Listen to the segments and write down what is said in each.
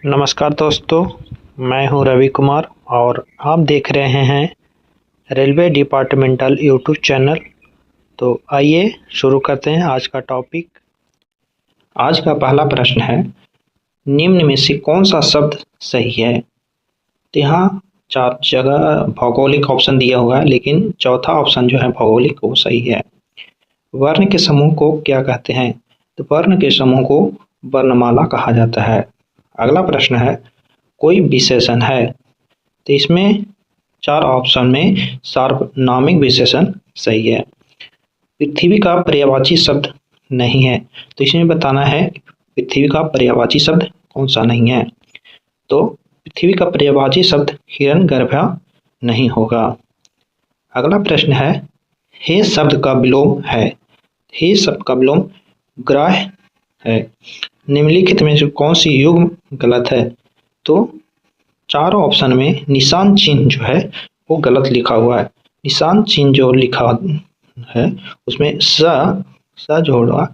नमस्कार दोस्तों, मैं हूं रवि कुमार और आप देख रहे हैं रेलवे डिपार्टमेंटल यूट्यूब चैनल। तो आइए शुरू करते हैं आज का टॉपिक। आज का पहला प्रश्न है, निम्न में से कौन सा शब्द सही है। तो यहाँ 4 जगह भौगोलिक ऑप्शन दिया हुआ है, लेकिन चौथा ऑप्शन जो है भौगोलिक वो सही है। वर्ण के समूह को क्या कहते हैं। तो वर्ण के समूह को वर्णमाला कहा जाता है। अगला प्रश्न है, कोई विशेषण है। तो इसमें 4 ऑप्शन में सार्वनामिक विशेषण सही है। पृथ्वी का पर्यायवाची शब्द नहीं है। तो इसमें बताना है पृथ्वी का पर्यायवाची शब्द कौन सा नहीं है। तो पृथ्वी का पर्यायवाची शब्द हिरण्यगर्भ नहीं होगा। अगला प्रश्न है, हे शब्द का विलोम है। हे शब्द का विलोम ग्राह है। निम्नलिखित में से कौन सी युग्म गलत है। तो चारों ऑप्शन में निशान चिन्ह जो है वो गलत लिखा हुआ है। निशान चिन्ह जो लिखा है उसमें स जो होगा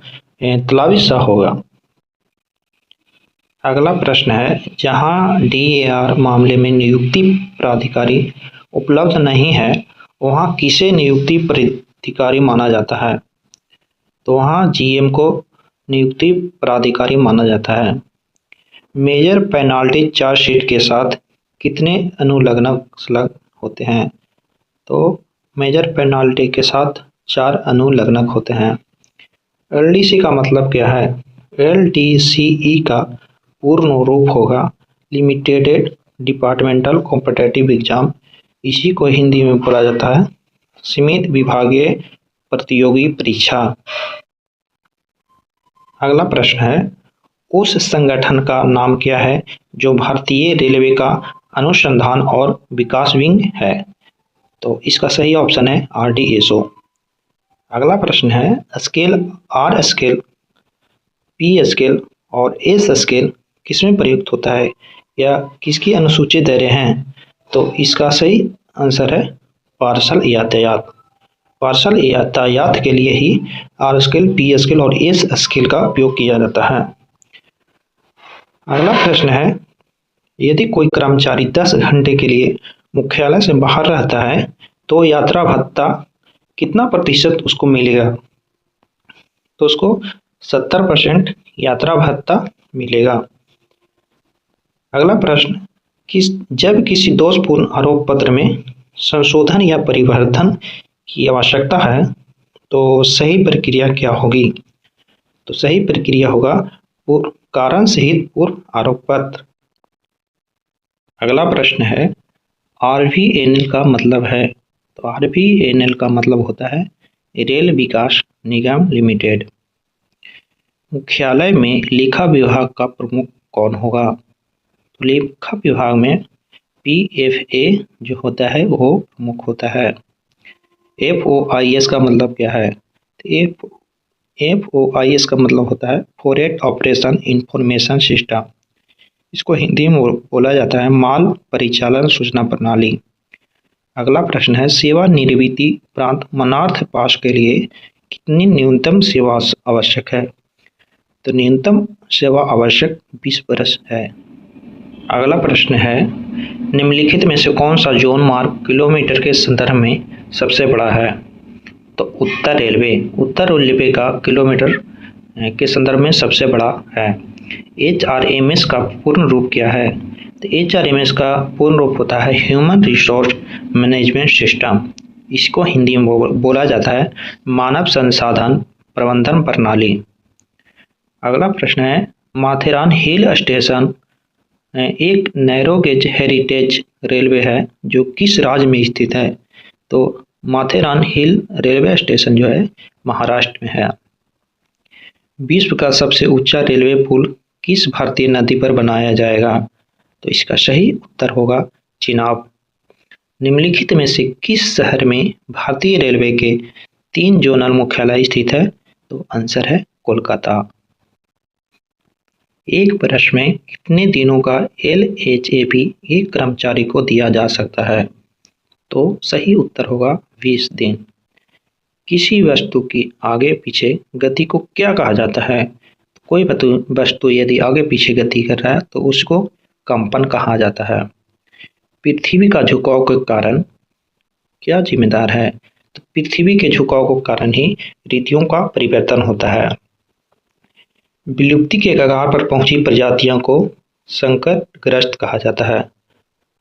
तलावी स होगा। अगला प्रश्न है, जहां DAR मामले में नियुक्ति प्राधिकारी उपलब्ध नहीं है वहां किसे नियुक्ति प्राधिकारी माना जाता है। तो वहां GM को नियुक्ति प्राधिकारी माना जाता है। मेजर पेनाल्टी चार्जशीट के साथ कितने अनुलग्न स्लग होते हैं। तो मेजर पेनाल्टी के साथ 4 अनुलग्नक होते हैं। LDC का मतलब क्या है। LDCE का पूर्ण रूप होगा लिमिटेड डिपार्टमेंटल कॉम्पिटिटिव एग्जाम। इसी को हिंदी में बोला जाता है सीमित विभागीय प्रतियोगी परीक्षा। अगला प्रश्न है, उस संगठन का नाम क्या है जो भारतीय रेलवे का अनुसंधान और विकास विंग है। तो इसका सही ऑप्शन है RDSO। अगला प्रश्न है, scale R scale, P scale और S स्केल किसमें प्रयुक्त होता है या किसकी अनुसूची दे रहे हैं। तो इसका सही आंसर है पार्सल यातायात। पार्सल यातायात के लिए ही R स्केल, P स्केल और S स्केल का उपयोग किया जाता है। अगला प्रश्न है, यदि कोई कर्मचारी 10 घंटे के लिए मुख्यालय से बाहर रहता है तो यात्रा भत्ता कितना प्रतिशत उसको मिलेगा। तो उसको 70% यात्रा भत्ता मिलेगा। अगला प्रश्न, जब किसी दोषपूर्ण आरोप पत्र में संशोधन या परिवर्तन की आवश्यकता है तो सही प्रक्रिया क्या होगी। तो सही प्रक्रिया होगा कारण सहित पूर्व आरोप पत्र। अगला प्रश्न है, RVNL का मतलब है। तो RVNL का मतलब होता है रेल विकास निगम लिमिटेड। मुख्यालय में लेखा विभाग का प्रमुख कौन होगा। तो लेखा विभाग में PFA जो होता है वो प्रमुख होता है। FOIS का मतलब क्या है। तो FOIS का मतलब होता है फॉरवर्ड ऑपरेशन इंफॉर्मेशन सिस्टम। इसको हिंदी में बोला जाता है माल परिचालन सूचना प्रणाली। अगला प्रश्न है, सेवानिवृत्ति उपरांत मनार्थ पास के लिए कितनी न्यूनतम सेवा आवश्यक है। तो न्यूनतम सेवा आवश्यक 20 वर्ष है। अगला प्रश्न है, निम्नलिखित में से कौन सा जोन मार्ग किलोमीटर के संदर्भ में सबसे बड़ा है। तो उत्तर रेलवे का किलोमीटर के संदर्भ में सबसे बड़ा है। HRMS का पूर्ण रूप क्या है। तो HRMS का पूर्ण रूप होता है ह्यूमन रिसोर्स मैनेजमेंट सिस्टम। इसको हिंदी में बोला जाता है मानव संसाधन प्रबंधन प्रणाली। अगला प्रश्न है, माथेरान हिल स्टेशन एक नैरो गेज हेरिटेज रेलवे है जो किस राज्य में स्थित है। तो माथेरान हिल रेलवे स्टेशन जो है महाराष्ट्र में है। विश्व का सबसे ऊंचा रेलवे पुल किस भारतीय नदी पर बनाया जाएगा। तो इसका सही उत्तर होगा चिनाब। निम्नलिखित में से किस शहर में भारतीय रेलवे के 3 जोनल मुख्यालय स्थित है। तो आंसर है कोलकाता। एक वर्ष में कितने दिनों का LHAP एक कर्मचारी को दिया जा सकता है। तो सही उत्तर होगा 20 दिन। किसी वस्तु की आगे पीछे गति को क्या कहा जाता है। कोई वस्तु यदि आगे पीछे गति कर रहा है तो उसको कंपन कहा जाता है। पृथ्वी का झुकाव के कारण क्या जिम्मेदार है? तो पृथ्वी के झुकाव के कारण ही ऋतुओं का परिवर्तन होता है। विलुप्ति के कगार पर पहुंची प्रजातियों को संकटग्रस्त कहा जाता है।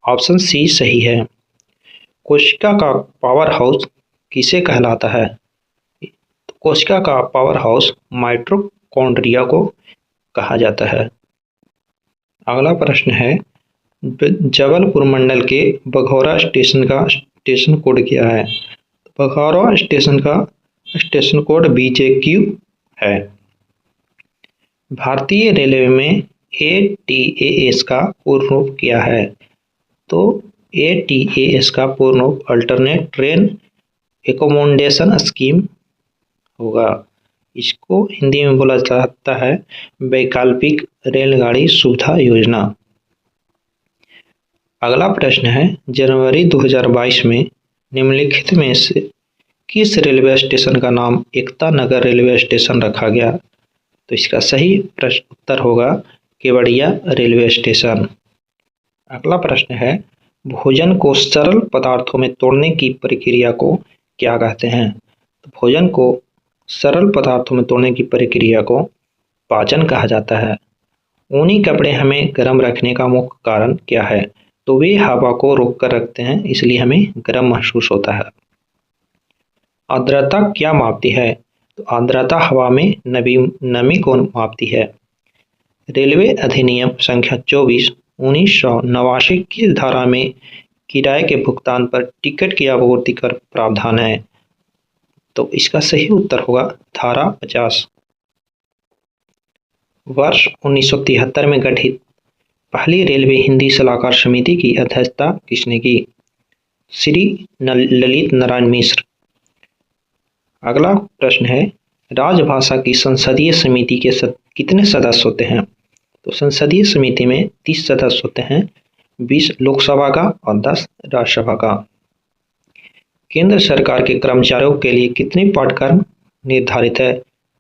ऑप्शन सी सही है। कोशिका का पावर हाउस किसे कहलाता है? कोशिका का पावर हाउस माइटोकॉन्ड्रिया को कहा जाता है। अगला प्रश्न है, जबलपुर मंडल के बघौरा स्टेशन का स्टेशन कोड क्या है? बघौरा स्टेशन का स्टेशन कोड BJQ है। भारतीय रेलवे में ATAS का पूर्ण रूप क्या है? तो ATAS का पूर्ण रूप अल्टरनेट ट्रेन एकोमोडेशन स्कीम होगा। इसको हिंदी में बोला जाता है वैकल्पिक रेलगाड़ी सुविधा योजना। अगला प्रश्न है, जनवरी 2022 में निम्नलिखित में से किस रेलवे स्टेशन का नाम एकता नगर रेलवे स्टेशन रखा गया? तो इसका सही उत्तर होगा केवड़िया रेलवे स्टेशन। अगला प्रश्न है, भोजन को सरल पदार्थों में तोड़ने की प्रक्रिया को क्या कहते हैं? तो भोजन को सरल पदार्थों में तोड़ने की प्रक्रिया को पाचन कहा जाता है। ऊनी कपड़े हमें गर्म रखने का मुख्य कारण क्या है? तो वे हवा को रोक कर रखते हैं, इसलिए हमें गर्म महसूस होता है। आर्द्रता क्या मापती है? तो आर्द्रता हवा में नमी को मापती है। रेलवे अधिनियम संख्या 24 1989 की धारा में किराए के भुगतान पर टिकट की आपूर्ति कर प्रावधान है? तो इसका सही उत्तर होगा धारा 50। वर्ष 1973 में गठित पहली रेलवे हिंदी सलाहकार समिति की अध्यक्षता किसने की? श्री ललित नारायण मिश्र। अगला प्रश्न है, राजभाषा की संसदीय समिति के कितने सदस्य होते हैं? तो संसदीय समिति में 30 सदस्य होते हैं, 20 लोकसभा का और 10 राज्यसभा का। केंद्र सरकार के कर्मचारियों के लिए कितने पाठ्यक्रम निर्धारित है?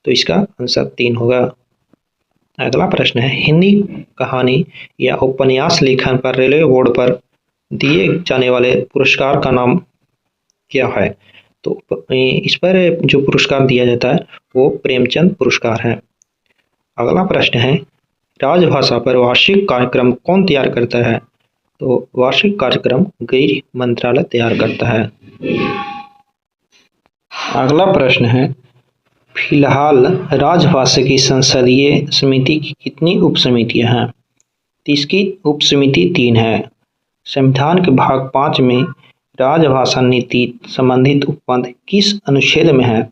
तो इसका आंसर 3 होगा। अगला प्रश्न है, हिंदी कहानी या उपन्यास लेखन पर रेलवे बोर्ड पर दिए जाने वाले पुरस्कार का नाम क्या है? तो इस पर जो पुरस्कार दिया जाता है वो प्रेमचंद पुरस्कार है। अगला प्रश्न है, राजभाषा पर वार्षिक कार्यक्रम कौन तैयार करता है? तो वार्षिक कार्यक्रम गृह मंत्रालय तैयार करता है। अगला प्रश्न है, फिलहाल राजभाषा की संसदीय समिति की कितनी उप समितियां हैं? तो इसकी उप समिति 3 है। संविधान के भाग 5 में राजभाषा नीति संबंधित उपबंध किस अनुच्छेद में है?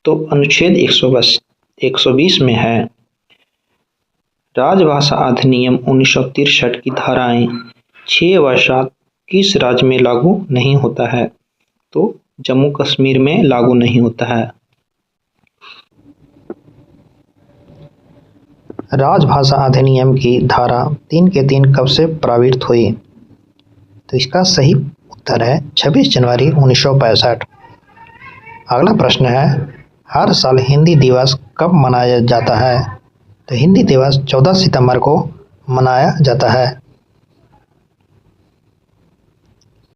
तो अनुच्छेद 120 में है। राजभाषा अधिनियम 1963 की धाराएं 6 वर्षात किस राज्य में लागू नहीं होता है? तो जम्मू कश्मीर में लागू नहीं होता है। राजभाषा अधिनियम की धारा 3 के 3 कब से प्रवृत्त हुई? तो इसका सही उत्तर है 26 जनवरी 1965। अगला प्रश्न है, हर साल हिंदी दिवस कब मनाया जाता है? तो हिंदी दिवस 14 सितंबर को मनाया जाता है।